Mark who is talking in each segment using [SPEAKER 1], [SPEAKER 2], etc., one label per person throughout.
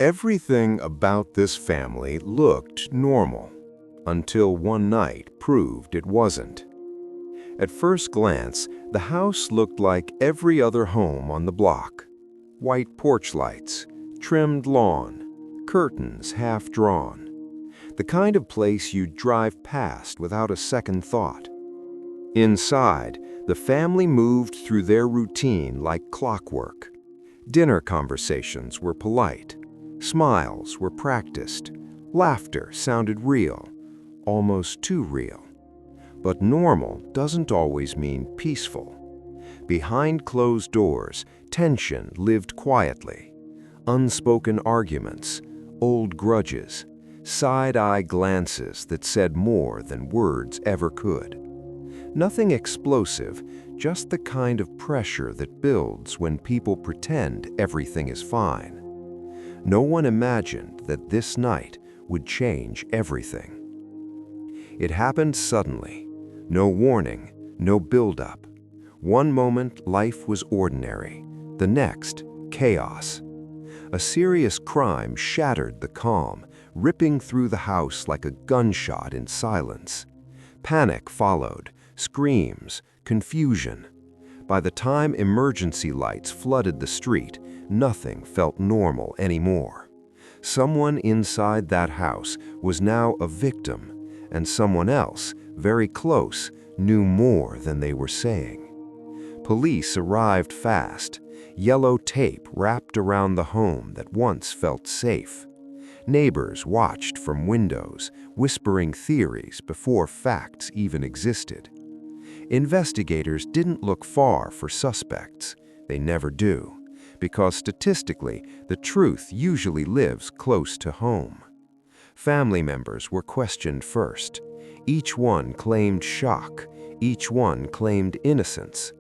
[SPEAKER 1] Everything about this family looked normal, until one night proved it wasn't. At first glance, the house looked like every other home on the block. White porch lights, trimmed lawn, curtains half drawn. The kind of place you'd drive past without a second thought. Inside, the family moved through their routine like clockwork. Dinner conversations were polite. Smiles were practiced. Laughter sounded real, almost too real. But normal doesn't always mean peaceful. Behind closed doors, tension lived quietly. Unspoken arguments, old grudges, side-eye glances that said more than words ever could. Nothing explosive, just the kind of pressure that builds when people pretend everything is fine. No one imagined that this night would change everything. It happened suddenly. No warning, no build-up. One moment, life was ordinary. The next, chaos. A serious crime shattered the calm, ripping through the house like a gunshot in silence. Panic followed, screams, confusion. By the time emergency lights flooded the street, nothing felt normal anymore. Someone inside that house was now a victim, and someone else, very close, knew more than they were saying. Police arrived fast, yellow tape wrapped around the home that once felt safe. Neighbors watched from windows, whispering theories before facts even existed. Investigators didn't look far for suspects. They never do, because statistically, the truth usually lives close to home. Family members were questioned first. Each one claimed shock. Each one claimed innocence.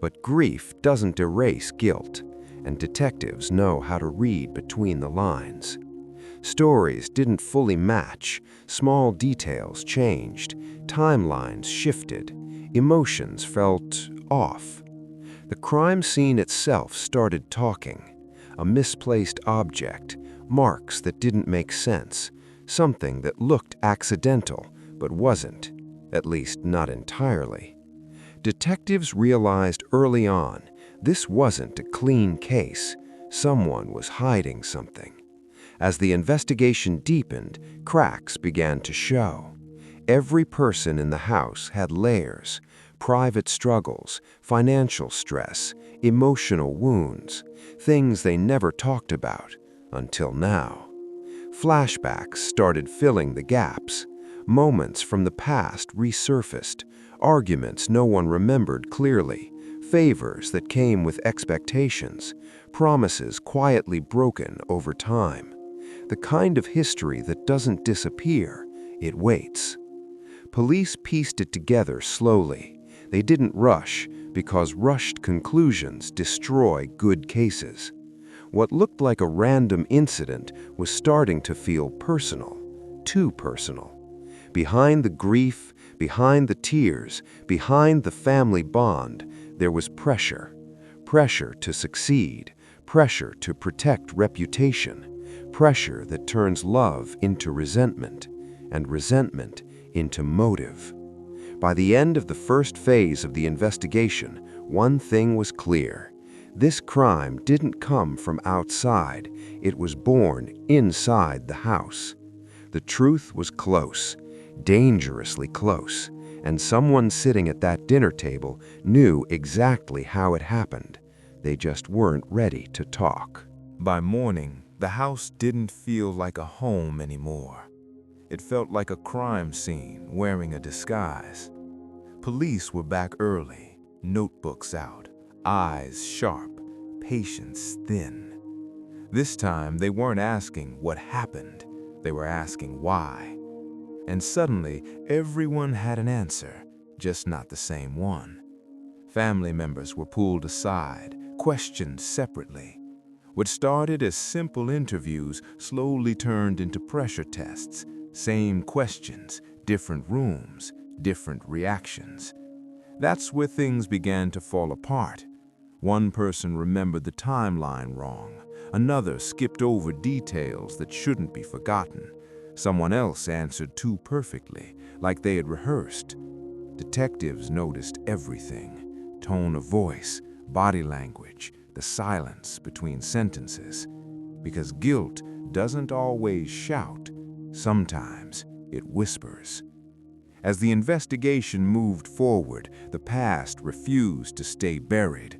[SPEAKER 1] But grief doesn't erase guilt, and detectives know how to read between the lines. Stories didn't fully match, small details changed, timelines shifted, emotions felt off. The crime scene itself started talking. A misplaced object, marks that didn't make sense, something that looked accidental but wasn't, at least not entirely. Detectives realized early on this wasn't a clean case. Someone was hiding something. As the investigation deepened, cracks began to show. Every person in the house had layers, private struggles, financial stress, emotional wounds, things they never talked about until now. Flashbacks started filling the gaps. Moments from the past resurfaced, arguments no one remembered clearly, favors that came with expectations, promises quietly broken over time. The kind of history that doesn't disappear, it waits. Police pieced it together slowly. They didn't rush, because rushed conclusions destroy good cases. What looked like a random incident was starting to feel personal, too personal. Behind the grief, behind the tears, behind the family bond, there was pressure. Pressure to succeed, pressure to protect reputation, pressure that turns love into resentment, and resentment into motive. By the end of the first phase of the investigation, one thing was clear. This crime didn't come from outside, it was born inside the house. The truth was close, dangerously close, and someone sitting at that dinner table knew exactly how it happened. They just weren't ready to talk.
[SPEAKER 2] By morning, the house didn't feel like a home anymore. It felt like a crime scene wearing a disguise. Police were back early, notebooks out, eyes sharp, patience thin. This time, they weren't asking what happened, they were asking why. And suddenly, everyone had an answer, just not the same one. Family members were pulled aside, questioned separately. What started as simple interviews slowly turned into pressure tests. Same questions, different rooms, different reactions. That's where things began to fall apart. One person remembered the timeline wrong. Another skipped over details that shouldn't be forgotten. Someone else answered too perfectly, like they had rehearsed. Detectives noticed everything: tone of voice, body language, the silence between sentences. Because guilt doesn't always shout. Sometimes it whispers. As the investigation moved forward, the past refused to stay buried.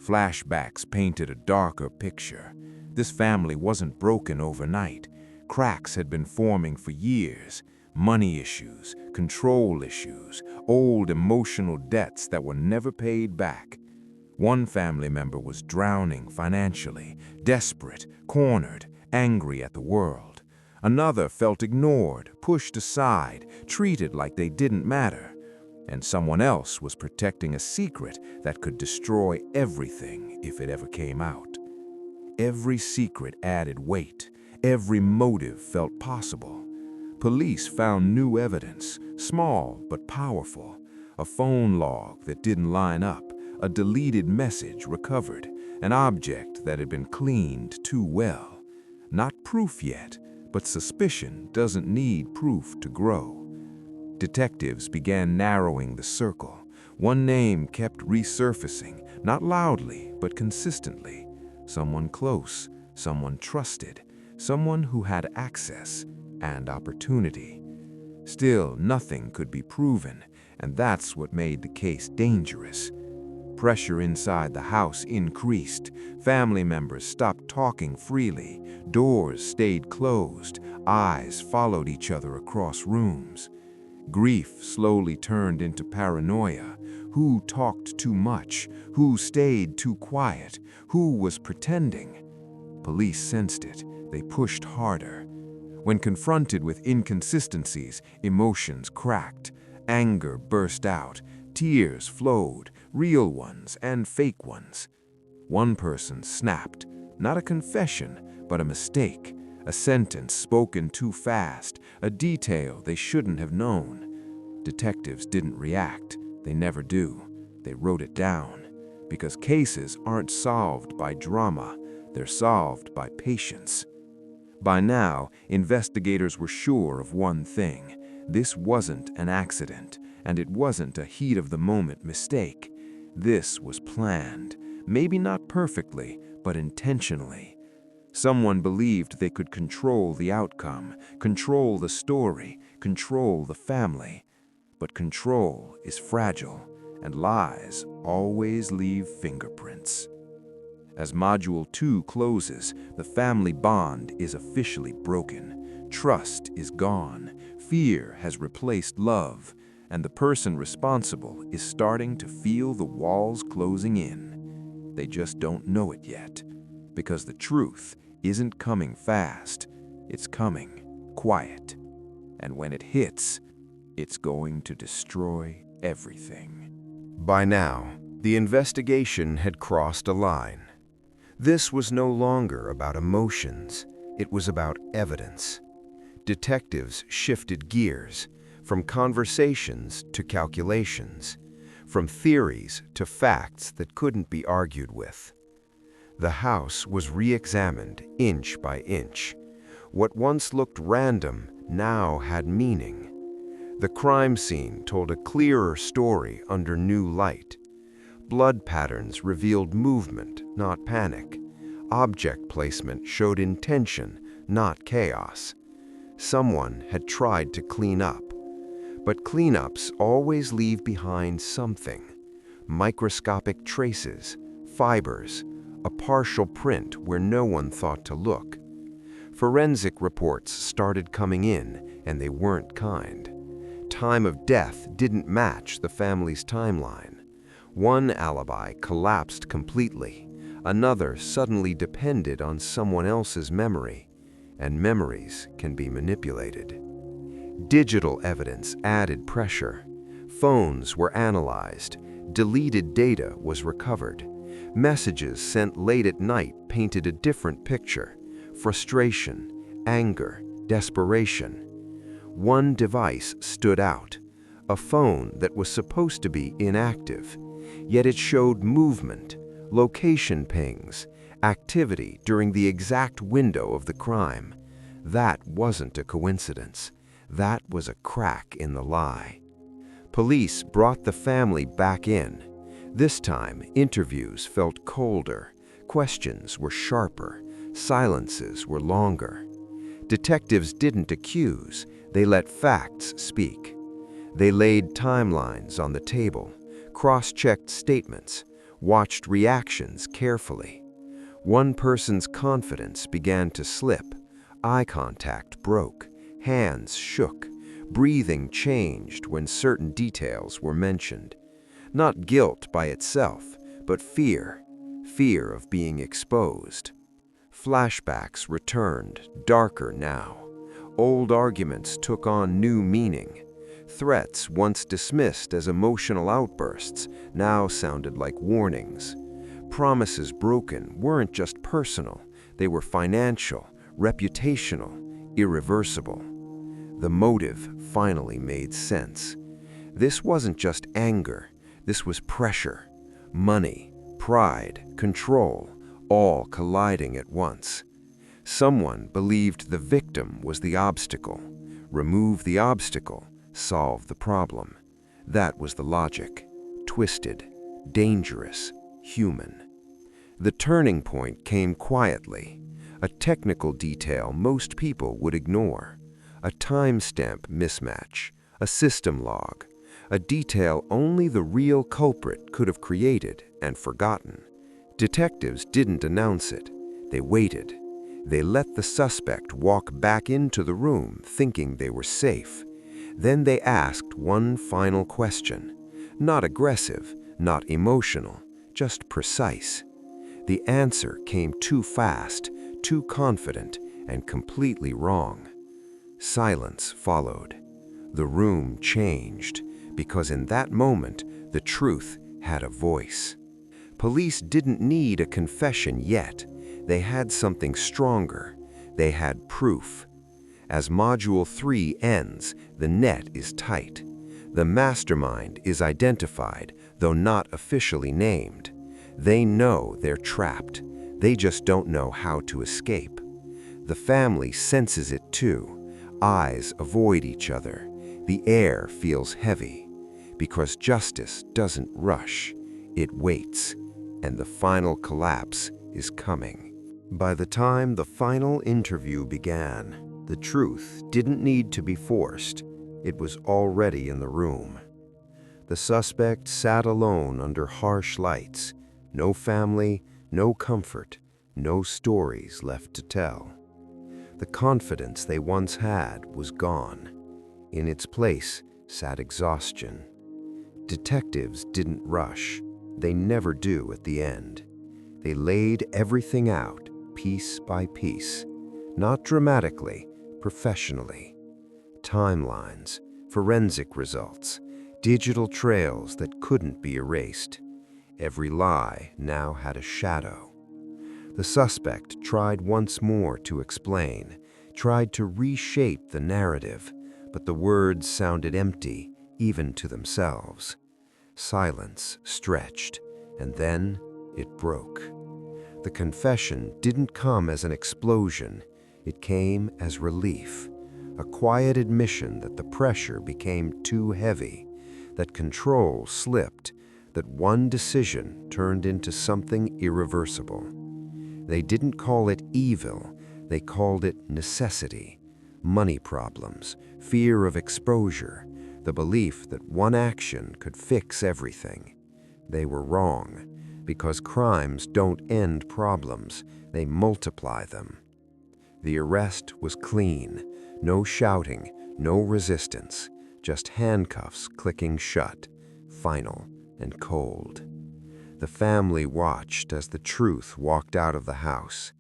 [SPEAKER 2] Flashbacks painted a darker picture. This family wasn't broken overnight. Cracks had been forming for years. Money issues, control issues, old emotional debts that were never paid back. One family member was drowning financially, desperate, cornered, angry at the world. Another felt ignored, pushed aside, treated like they didn't matter. And someone else was protecting a secret that could destroy everything if it ever came out. Every secret added weight. Every motive felt possible. Police found new evidence, small but powerful. A phone log that didn't line up, a deleted message recovered, an object that had been cleaned too well. Not proof yet, but suspicion doesn't need proof to grow. Detectives began narrowing the circle. One name kept resurfacing, not loudly, but consistently. Someone close, someone trusted, someone who had access and opportunity. Still, nothing could be proven, and that's what made the case dangerous. Pressure inside the house increased. Family members stopped talking freely. Doors stayed closed. Eyes followed each other across rooms. Grief slowly turned into paranoia. Who talked too much? Who stayed too quiet? Who was pretending? Police sensed it. They pushed harder. When confronted with inconsistencies, emotions cracked. Anger burst out. Tears flowed, real ones and fake ones. One person snapped, not a confession, but a mistake. A sentence spoken too fast, a detail they shouldn't have known. Detectives didn't react. They never do. They wrote it down. Because cases aren't solved by drama. They're solved by patience. By now, investigators were sure of one thing. This wasn't an accident, and it wasn't a heat-of-the-moment mistake. This was planned, maybe not perfectly, but intentionally. Someone believed they could control the outcome, control the story, control the family. But control is fragile, and lies always leave fingerprints. As Module 2 closes, the family bond is officially broken. Trust is gone, fear has replaced love, and the person responsible is starting to feel the walls closing in. They just don't know it yet, because the truth isn't coming fast, it's coming quiet. And when it hits, it's going to destroy everything.
[SPEAKER 1] By now, the investigation had crossed a line. This was no longer about emotions, it was about evidence. Detectives shifted gears, from conversations to calculations, from theories to facts that couldn't be argued with. The house was re-examined inch by inch. What once looked random now had meaning. The crime scene told a clearer story under new light. Blood patterns revealed movement, not panic. Object placement showed intention, not chaos. Someone had tried to clean up. But cleanups always leave behind something. Microscopic traces, fibers, a partial print where no one thought to look. Forensic reports started coming in, and they weren't kind. Time of death didn't match the family's timeline. One alibi collapsed completely. Another suddenly depended on someone else's memory, and memories can be manipulated. Digital evidence added pressure. Phones were analyzed. Deleted data was recovered. Messages sent late at night painted a different picture. Frustration, anger, desperation. One device stood out, a phone that was supposed to be inactive, yet it showed movement, location pings, activity during the exact window of the crime. That wasn't a coincidence. That was a crack in the lie. Police brought the family back in. This time, interviews felt colder, questions were sharper, silences were longer. Detectives didn't accuse, they let facts speak. They laid timelines on the table, cross-checked statements, watched reactions carefully. One person's confidence began to slip, eye contact broke, hands shook, breathing changed when certain details were mentioned. Not guilt by itself, but fear of being exposed. Flashbacks returned, darker now. Old arguments took on new meaning. Threats, once dismissed as emotional outbursts, now sounded like warnings. Promises broken weren't just personal, they were financial, reputational, irreversible. The motive finally made sense. This wasn't just anger, this was pressure. Money, pride, control, all colliding at once. Someone believed the victim was the obstacle. Remove the obstacle, solve the problem. That was the logic. Twisted, dangerous, human. The turning point came quietly. A technical detail most people would ignore. A timestamp mismatch, a system log, a detail only the real culprit could have created and forgotten. Detectives didn't announce it. They waited. They let the suspect walk back into the room thinking they were safe. Then they asked one final question. Not aggressive, not emotional, just precise. The answer came too fast, too confident, and completely wrong. Silence followed. The room changed, because in that moment, the truth had a voice. Police didn't need a confession yet. They had something stronger. They had proof. As Module 3 ends, the net is tight. The mastermind is identified, though not officially named. They know they're trapped. They just don't know how to escape. The family senses it too. Eyes avoid each other. The air feels heavy. Because justice doesn't rush. It waits. And the final collapse is coming. By the time the final interview began, the truth didn't need to be forced. It was already in the room. The suspect sat alone under harsh lights. No family, no comfort, no stories left to tell. The confidence they once had was gone. In its place sat exhaustion. Detectives didn't rush. They never do at the end. They laid everything out, piece by piece. Not dramatically, professionally. Timelines, forensic results, digital trails that couldn't be erased. Every lie now had a shadow. The suspect tried once more to explain, tried to reshape the narrative, but the words sounded empty, even to themselves. Silence stretched, and then it broke. The confession didn't come as an explosion. It came as relief, a quiet admission that the pressure became too heavy, that control slipped, that one decision turned into something irreversible. They didn't call it evil, they called it necessity. Money problems, fear of exposure, the belief that one action could fix everything. They were wrong, because crimes don't end problems, they multiply them. The arrest was clean, no shouting, no resistance, just handcuffs clicking shut, final and cold. The family watched as the truth walked out of the house.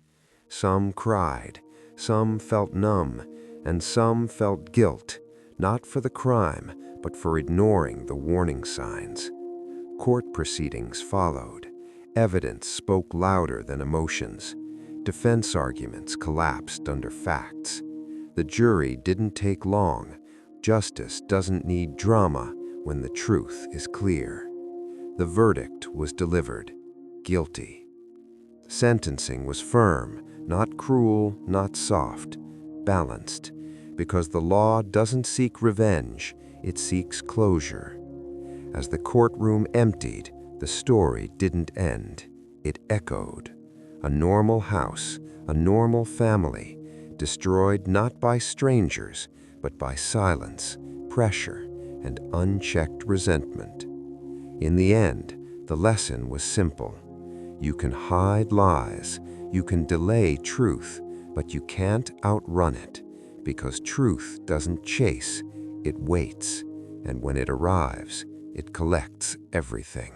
[SPEAKER 1] Some cried, some felt numb, and some felt guilt, not for the crime, but for ignoring the warning signs. Court proceedings followed. Evidence spoke louder than emotions. Defense arguments collapsed under facts. The jury didn't take long. Justice doesn't need drama when the truth is clear. The verdict was delivered. guilty. Sentencing was firm, not cruel, not soft, balanced, because the law doesn't seek revenge, it seeks closure. As the courtroom emptied, the story didn't end. It echoed. A normal house, a normal family, destroyed not by strangers, but by silence, pressure, and unchecked resentment. In the end, the lesson was simple. You can hide lies, you can delay truth, but you can't outrun it, because truth doesn't chase, it waits, and when it arrives, it collects everything.